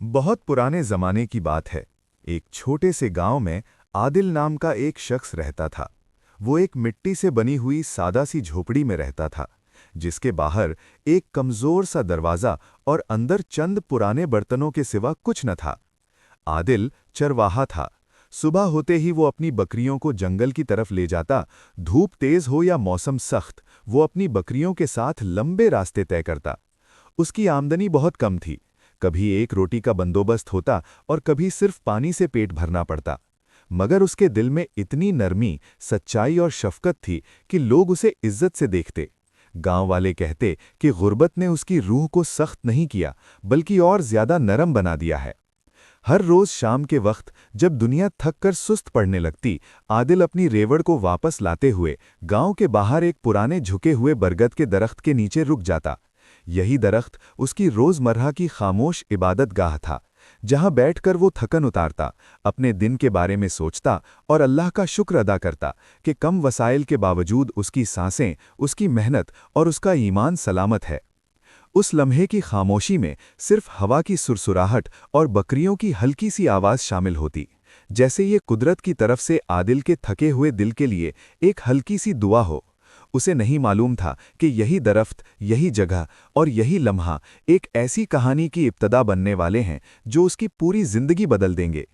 बहुत पुराने जमाने की बात है। एक छोटे से गांव में आदिल नाम का एक शख्स रहता था। वो एक मिट्टी से बनी हुई सादा सी झोपड़ी में रहता था, जिसके बाहर एक कमजोर सा दरवाजा और अंदर चंद पुराने बर्तनों के सिवा कुछ न था। आदिल चरवाहा था। सुबह होते ही वो अपनी बकरियों को जंगल की तरफ ले जाता। धूप तेज हो या मौसम सख्त, वो अपनी बकरियों के साथ लंबे रास्ते तय करता। उसकी आमदनी बहुत कम थी। कभी एक रोटी का बंदोबस्त होता और कभी सिर्फ पानी से पेट भरना पड़ता। मगर उसके दिल में इतनी नरमी, सच्चाई और शफकत थी कि लोग उसे इज्जत से देखते। गांव वाले कहते कि गुर्बत ने उसकी रूह को सख्त नहीं किया, बल्कि और ज्यादा नरम बना दिया है। हर रोज शाम के वक्त जब दुनिया थक कर सुस्त पड़ने लगती, आदिल अपनी रेवड़ को वापस लाते हुए गांव के बाहर एक पुराने झुके हुए बरगद के दरख्त के नीचे रुक जाता। यही दरख्त उसकी रोजमर्रा की खामोश इबादतगाह था, जहां बैठकर वो थकन उतारता, अपने दिन के बारे में सोचता और अल्लाह का शुक्र अदा करता कि कम वसाइल के बावजूद उसकी सांसें, उसकी मेहनत और उसका ईमान सलामत है। उस लम्हे की खामोशी में सिर्फ हवा की सुरसुराहट और बकरियों की हल्की सी आवाज़ शामिल होती, जैसे ये कुदरत की तरफ से आदिल के थके हुए दिल के लिए एक हल्की सी दुआ हो। उसे नहीं मालूम था कि यही दरख्त, यही जगह और यही लम्हा एक ऐसी कहानी की इब्तदा बनने वाले हैं जो उसकी पूरी जिंदगी बदल देंगे।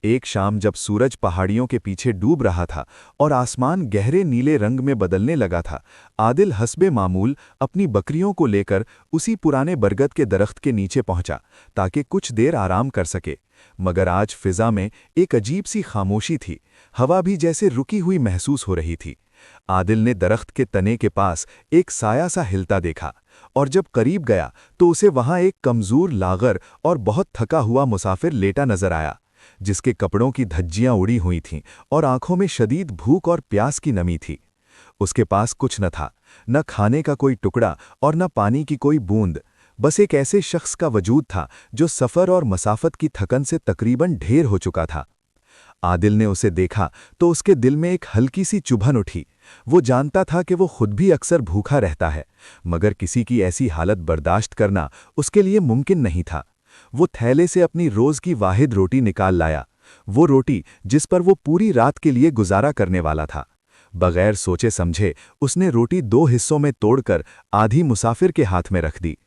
एक शाम जब सूरज पहाड़ियों के पीछे डूब रहा था और आसमान गहरे नीले रंग में बदलने लगा था, आदिल हस्बे मामूल अपनी बकरियों को लेकर उसी पुराने बरगद के दरख्त के नीचे पहुंचा ताकि कुछ देर आराम कर सके। मगर आज फिजा में एक अजीब सी खामोशी थी। हवा भी जैसे रुकी हुई महसूस हो रही थी। आदिल ने दरख्त के तने के पास एक साया सा हिलता देखा, और जब करीब गया तो उसे वहां एक कमजोर, लागर और बहुत थका हुआ मुसाफिर लेटा नजर आया, जिसके कपड़ों की धज्जियां उड़ी हुई थीं और आंखों में शदीद भूख और प्यास की नमी थी। उसके पास कुछ न था, न खाने का कोई टुकड़ा और न पानी की कोई बूंद। बस एक ऐसे शख्स का वजूद था जो सफ़र और मसाफत की थकन से तकरीबन ढेर हो चुका था। आदिल ने उसे देखा तो उसके दिल में एक हल्की सी चुभन उठी। वो जानता था कि वो खुद भी अक्सर भूखा रहता है, मगर किसी की ऐसी हालत बर्दाश्त करना उसके लिए मुमकिन नहीं था। वो थैले से अपनी रोज की वाहिद रोटी निकाल लाया, वो रोटी जिस पर वो पूरी रात के लिए गुजारा करने वाला था। बगैर सोचे समझे उसने रोटी दो हिस्सों में तोड़कर आधी मुसाफिर के हाथ में रख दी।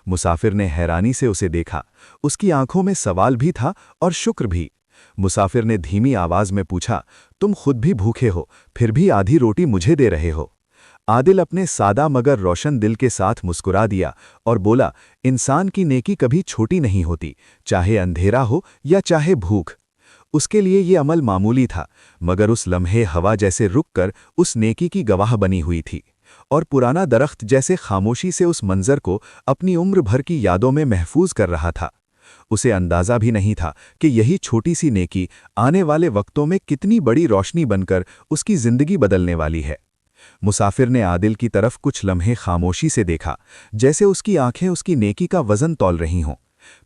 मुसाफिर ने हैरानी से उसे देखा। उसकी आंखों में सवाल भी था और शुक्र भी। मुसाफिर ने धीमी आवाज में पूछा, तुम खुद भी भूखे हो, फिर भी आधी रोटी मुझे दे रहे हो? आदिल अपने सादा मगर रोशन दिल के साथ मुस्कुरा दिया और बोला, इंसान की नेकी कभी छोटी नहीं होती, चाहे अंधेरा हो या चाहे भूख। उसके लिए ये अमल मामूली था, मगर उस लम्हे हवा जैसे रुककर उस नेकी की गवाह बनी हुई थी, और पुराना दरख्त जैसे खामोशी से उस मंजर को अपनी उम्र भर की यादों में महफूज कर रहा था। उसे अंदाजा भी नहीं था कि यही छोटी सी नेकी आने वाले वक्तों में कितनी बड़ी रोशनी बनकर उसकी जिंदगी बदलने वाली है। मुसाफिर ने आदिल की तरफ कुछ लम्हे खामोशी से देखा, जैसे उसकी आंखें उसकी नेकी का वजन तौल रही हों।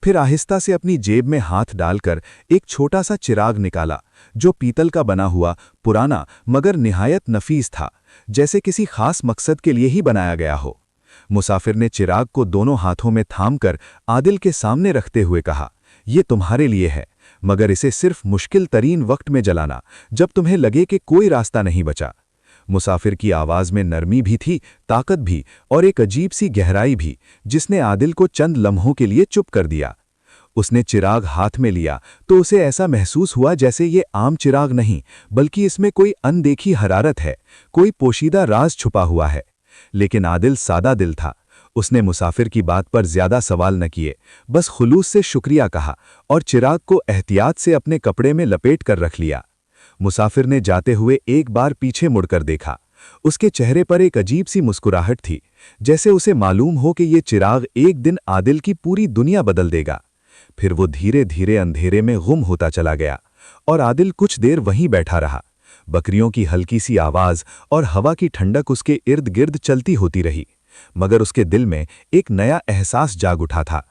फिर आहिस्ता से अपनी जेब में हाथ डालकर एक छोटा सा चिराग निकाला, जो पीतल का बना हुआ, पुराना मगर निहायत नफीस था, जैसे किसी खास मकसद के लिए ही बनाया गया हो। मुसाफिर ने चिराग को दोनों हाथों में थामकर आदिल के सामने रखते हुए कहा, ये तुम्हारे लिए है, मगर इसे सिर्फ मुश्किल तरीन वक्त में जलाना, जब तुम्हें लगे कि कोई रास्ता नहीं बचा। मुसाफिर की आवाज में नरमी भी थी, ताकत भी, और एक अजीब सी गहराई भी, जिसने आदिल को चंद लम्हों के लिए चुप कर दिया। उसने चिराग हाथ में लिया तो उसे ऐसा महसूस हुआ जैसे ये आम चिराग नहीं, बल्कि इसमें कोई अनदेखी हरारत है, कोई पोशीदा राज छुपा हुआ है। लेकिन आदिल सादा दिल था। उसने मुसाफिर की बात पर ज्यादा सवाल न किए, बस खुलूस से शुक्रिया कहा और चिराग को एहतियात से अपने कपड़े में लपेट कर रख लिया। मुसाफिर ने जाते हुए एक बार पीछे मुड़कर देखा। उसके चेहरे पर एक अजीब सी मुस्कुराहट थी, जैसे उसे मालूम हो कि ये चिराग एक दिन आदिल की पूरी दुनिया बदल देगा। फिर वो धीरे धीरे अंधेरे में गुम होता चला गया और आदिल कुछ देर वहीं बैठा रहा। बकरियों की हल्की सी आवाज और हवा की ठंडक उसके इर्द गिर्द चलती होती रही, मगर उसके दिल में एक नया एहसास जाग उठा था।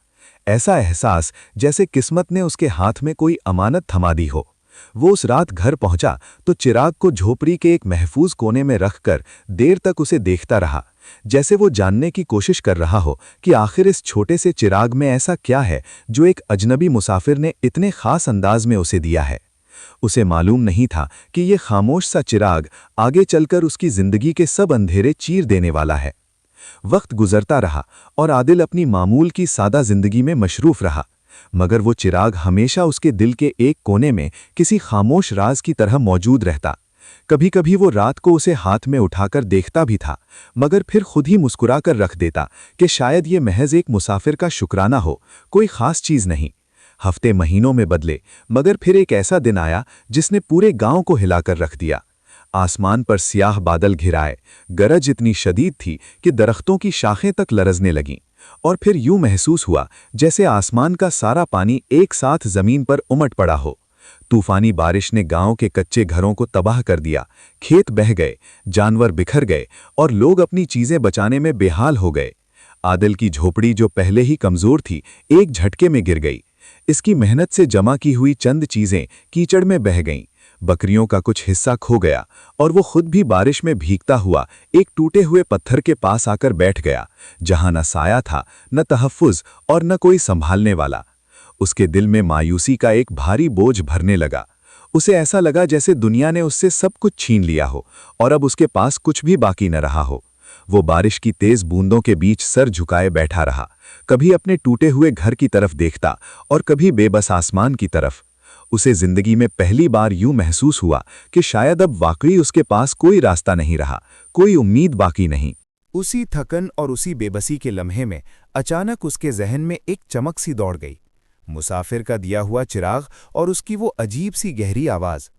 ऐसा एहसास जैसे किस्मत ने उसके हाथ में कोई अमानत थमा दी हो। वो उस रात घर पहुंचा तो चिराग को झोपड़ी के एक महफूज कोने में रखकर देर तक उसे देखता रहा, जैसे वो जानने की कोशिश कर रहा हो कि आखिर इस छोटे से चिराग में ऐसा क्या है जो एक अजनबी मुसाफिर ने इतने खास अंदाज में उसे दिया है। उसे मालूम नहीं था कि ये खामोश सा चिराग आगे चलकर उसकी जिंदगी के सब अंधेरे चीर देने वाला है। वक्त गुजरता रहा और आदिल अपनी मामूल की सादा जिंदगी में मशरूफ रहा, मगर वो चिराग हमेशा उसके दिल के एक कोने में किसी खामोश राज की तरह मौजूद रहता। कभी कभी वो रात को उसे हाथ में उठाकर देखता भी था, मगर फिर खुद ही मुस्कुरा कर रख देता कि शायद ये महज एक मुसाफिर का शुक्राना हो, कोई खास चीज नहीं। हफ्ते महीनों में बदले, मगर फिर एक ऐसा दिन आया जिसने पूरे गांव को हिलाकर रख दिया। आसमान पर स्याह बादल घिराए, गरज इतनी शदीद थी कि दरख्तों की शाखें तक लरजने लगीं, और फिर यूं महसूस हुआ जैसे आसमान का सारा पानी एक साथ जमीन पर उमट पड़ा हो। तूफानी बारिश ने गांव के कच्चे घरों को तबाह कर दिया, खेत बह गए, जानवर बिखर गए और लोग अपनी चीजें बचाने में बेहाल हो गए। आदिल की झोपड़ी जो पहले ही कमजोर थी, एक झटके में गिर गई। इसकी मेहनत से जमा की हुई चंद चीजें कीचड़ में बह गईं। बकरियों का कुछ हिस्सा खो गया और वो खुद भी बारिश में भीगता हुआ एक टूटे हुए पत्थर के पास आकर बैठ गया, जहां न साया था, न तहफ्फुज और न कोई संभालने वाला। उसके दिल में मायूसी का एक भारी बोझ भरने लगा। उसे ऐसा लगा जैसे दुनिया ने उससे सब कुछ छीन लिया हो और अब उसके पास कुछ भी बाकी न रहा हो। वो बारिश की तेज बूंदों के बीच सर झुकाए बैठा रहा, कभी अपने टूटे हुए घर की तरफ देखता और कभी बेबस आसमान की तरफ। उसे जिंदगी में पहली बार यूं महसूस हुआ कि शायद अब वाकई उसके पास कोई रास्ता नहीं रहा, कोई उम्मीद बाकी नहीं। उसी थकन और उसी बेबसी के लम्हे में अचानक उसके जहन में एक चमक सी दौड़ गई। मुसाफिर का दिया हुआ चिराग और उसकी वो अजीब सी गहरी आवाज।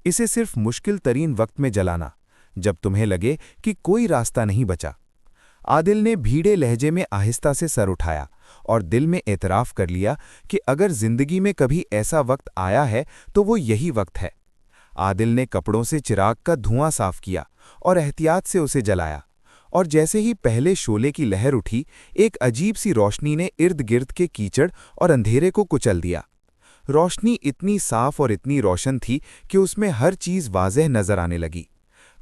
इसे सिर्फ मुश्किल तरीन वक्त में जलाना, जब तुम्हें लगे कि कोई रास्ता नहीं बचा। आदिल ने भीड़े लहजे में आहिस्ता से सर उठाया और दिल में एतराफ कर लिया कि अगर जिंदगी में कभी ऐसा वक्त आया है तो वो यही वक्त है। आदिल ने कपड़ों से चिराग का धुआं साफ किया और एहतियात से उसे जलाया, और जैसे ही पहले शोले की लहर उठी, एक अजीब सी रोशनी ने इर्द गिर्द के कीचड़ और अंधेरे को कुचल दिया। रोशनी इतनी साफ और इतनी रोशन थी कि उसमें हर चीज वाज़ेह नजर आने लगी।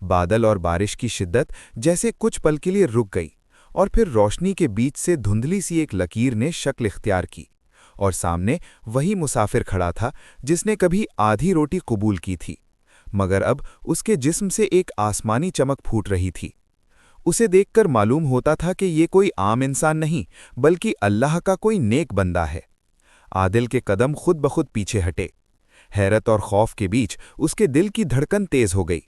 बादल और बारिश की शिद्दत जैसे कुछ पल के लिए रुक गई, और फिर रोशनी के बीच से धुंधली सी एक लकीर ने शक्ल इख्तियार की, और सामने वही मुसाफिर खड़ा था जिसने कभी आधी रोटी कबूल की थी, मगर अब उसके जिस्म से एक आसमानी चमक फूट रही थी। उसे देखकर मालूम होता था कि ये कोई आम इंसान नहीं, बल्कि अल्लाह का कोई नेक बंदा है। आदिल के कदम खुद ब खुद पीछे हटे। हैरत और खौफ के बीच उसके दिल की धड़कन तेज हो गई,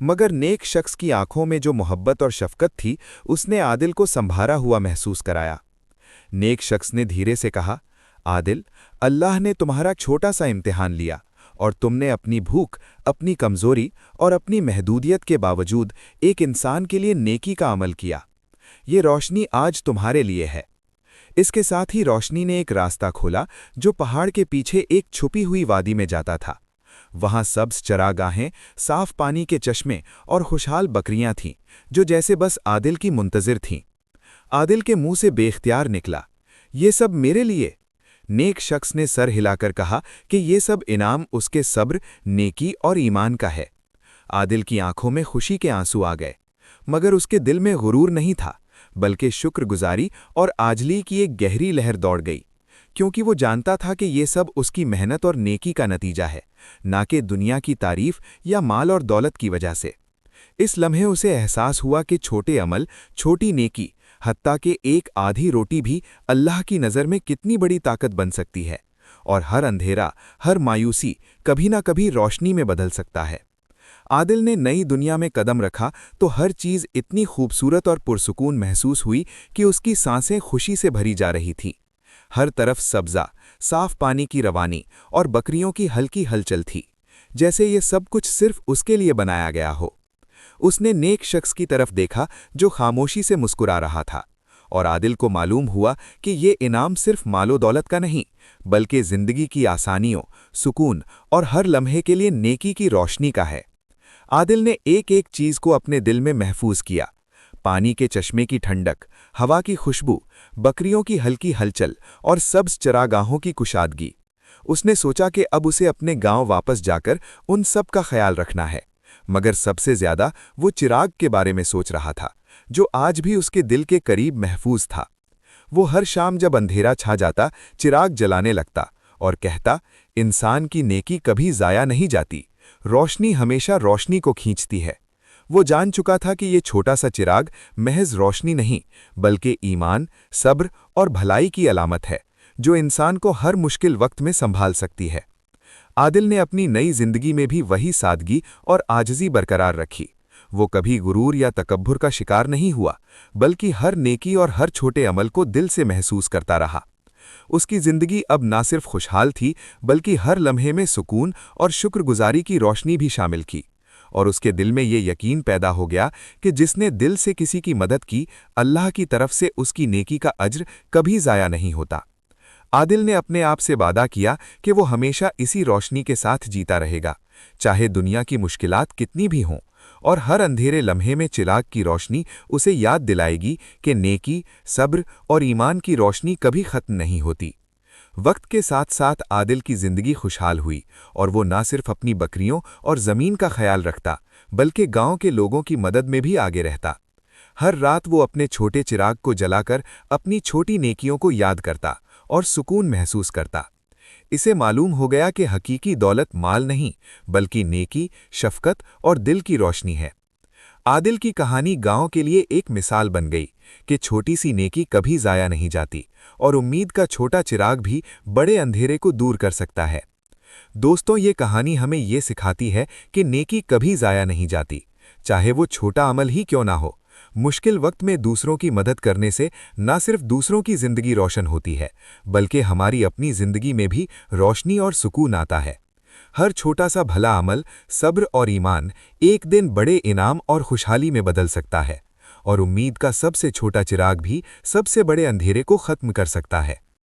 मगर नेक शख्स की आंखों में जो मोहब्बत और शफकत थी, उसने आदिल को संभारा हुआ महसूस कराया। नेक शख्स ने धीरे से कहा, आदिल, अल्लाह ने तुम्हारा छोटा सा इम्तिहान लिया और तुमने अपनी भूख, अपनी कमजोरी और अपनी महदूदियत के बावजूद एक इंसान के लिए नेकी का अमल किया। ये रोशनी आज तुम्हारे लिए है। इसके साथ ही रोशनी ने एक रास्ता खोला जो पहाड़ के पीछे एक छुपी हुई वादी में जाता था। वहां सब्ज चरागाहें, साफ पानी के चश्मे और खुशहाल बकरियां थीं, जो जैसे बस आदिल की मुंतजिर थीं। आदिल के मुंह से बेख्तियार निकला, ये सब मेरे लिए। नेक शख्स ने सर हिलाकर कहा कि ये सब इनाम उसके सब्र, नेकी और ईमान का है। आदिल की आंखों में खुशी के आंसू आ गए, मगर उसके दिल में गुरूर नहीं था, बल्कि शुक्रगुजारी और आजली की एक गहरी लहर दौड़ गई, क्योंकि वो जानता था कि ये सब उसकी मेहनत और नेकी का नतीजा है, ना कि दुनिया की तारीफ या माल और दौलत की वजह से। इस लम्हे उसे एहसास हुआ कि छोटे अमल, छोटी नेकी, हत्ता कि एक आधी रोटी भी अल्लाह की नज़र में कितनी बड़ी ताकत बन सकती है, और हर अंधेरा, हर मायूसी कभी ना कभी रोशनी में बदल सकता है। आदिल ने नई दुनिया में कदम रखा तो हर चीज़ इतनी खूबसूरत और पुरसुकून महसूस हुई कि उसकी सांसें खुशी से भरी जा रही थीं। हर तरफ सब्ज़ा, साफ पानी की रवानी और बकरियों की हल्की हलचल थी, जैसे ये सब कुछ सिर्फ उसके लिए बनाया गया हो। उसने नेक शख्स की तरफ देखा जो खामोशी से मुस्कुरा रहा था, और आदिल को मालूम हुआ कि ये इनाम सिर्फ मालो दौलत का नहीं, बल्कि जिंदगी की आसानियों, सुकून और हर लम्हे के लिए नेकी की रोशनी का है। आदिल ने एक एक चीज को अपने दिल में महफूज किया। पानी के चश्मे की ठंडक, हवा की खुशबू, बकरियों की हल्की हलचल और सब्ज चरागाहों की कुशादगी। उसने सोचा कि अब उसे अपने गांव वापस जाकर उन सब का ख्याल रखना है, मगर सबसे ज्यादा वो चिराग के बारे में सोच रहा था, जो आज भी उसके दिल के करीब महफूज था। वो हर शाम जब अंधेरा छा जाता, चिराग जलाने लगता और कहता, इंसान की नेकी कभी ज़ाया नहीं जाती, रोशनी हमेशा रोशनी को खींचती है। वो जान चुका था कि ये छोटा सा चिराग महज रोशनी नहीं, बल्कि ईमान, सब्र और भलाई की अलामत है, जो इंसान को हर मुश्किल वक्त में संभाल सकती है। आदिल ने अपनी नई जिंदगी में भी वही सादगी और आजिज़ी बरकरार रखी। वो कभी गुरूर या तकब्बुर का शिकार नहीं हुआ, बल्कि हर नेकी और हर छोटे अमल को दिल से महसूस करता रहा। उसकी जिंदगी अब ना सिर्फ खुशहाल थी, बल्कि हर लम्हे में सुकून और शुक्रगुजारी की रोशनी भी शामिल की। और उसके दिल में ये यकीन पैदा हो गया कि जिसने दिल से किसी की मदद की, अल्लाह की तरफ से उसकी नेकी का अज्र कभी ज़ाया नहीं होता। आदिल ने अपने आप से वादा किया कि वो हमेशा इसी रोशनी के साथ जीता रहेगा, चाहे दुनिया की मुश्किलात कितनी भी हों, और हर अंधेरे लम्हे में चिराग की रोशनी उसे याद दिलाएगी कि नेकी, सब्र और ईमान की रोशनी कभी खत्म नहीं होती। वक्त के साथ साथ आदिल की जिंदगी खुशहाल हुई और वो ना सिर्फ अपनी बकरियों और ज़मीन का ख्याल रखता, बल्कि गांव के लोगों की मदद में भी आगे रहता। हर रात वो अपने छोटे चिराग को जलाकर अपनी छोटी नेकियों को याद करता और सुकून महसूस करता। इसे मालूम हो गया कि हकीकी दौलत माल नहीं, बल्कि नेकी, शफकत और दिल की रोशनी है। आदिल की कहानी गांव के लिए एक मिसाल बन गई कि छोटी सी नेकी कभी ज़ाया नहीं जाती और उम्मीद का छोटा चिराग भी बड़े अंधेरे को दूर कर सकता है। दोस्तों, ये कहानी हमें ये सिखाती है कि नेकी कभी ज़ाया नहीं जाती, चाहे वो छोटा अमल ही क्यों ना हो। मुश्किल वक्त में दूसरों की मदद करने से न सिर्फ दूसरों की जिंदगी रोशन होती है, बल्कि हमारी अपनी जिंदगी में भी रोशनी और सुकून आता है। हर छोटा सा भला अमल, सब्र और ईमान एक दिन बड़े इनाम और खुशहाली में बदल सकता है, और उम्मीद का सबसे छोटा चिराग भी सबसे बड़े अंधेरे को खत्म कर सकता है।